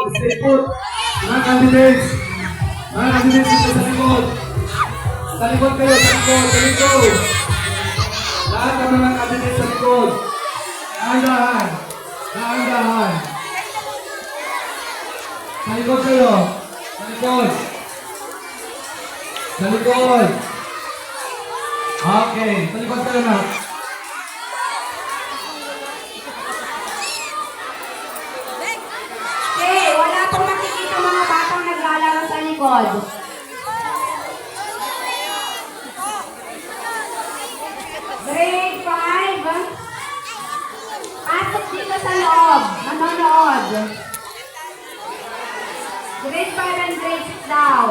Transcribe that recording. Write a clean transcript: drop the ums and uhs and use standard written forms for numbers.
Stay put. Mga candidates. Mga candidates dito sa likod. Sa likod kayo, sa likod, sa likod. Lahat ng mga candidates sa likod. Dahan-dahan. Dahan-dahan. Sa likod kayo. Sa likod. Sa likod. Okay. Sa likod kayo na. Okay, wala pong makikita mga batang naglalaro sa likod. Grade 5. Pasok dito sa loob. Manonood. Grade 5 and grade 6 daw.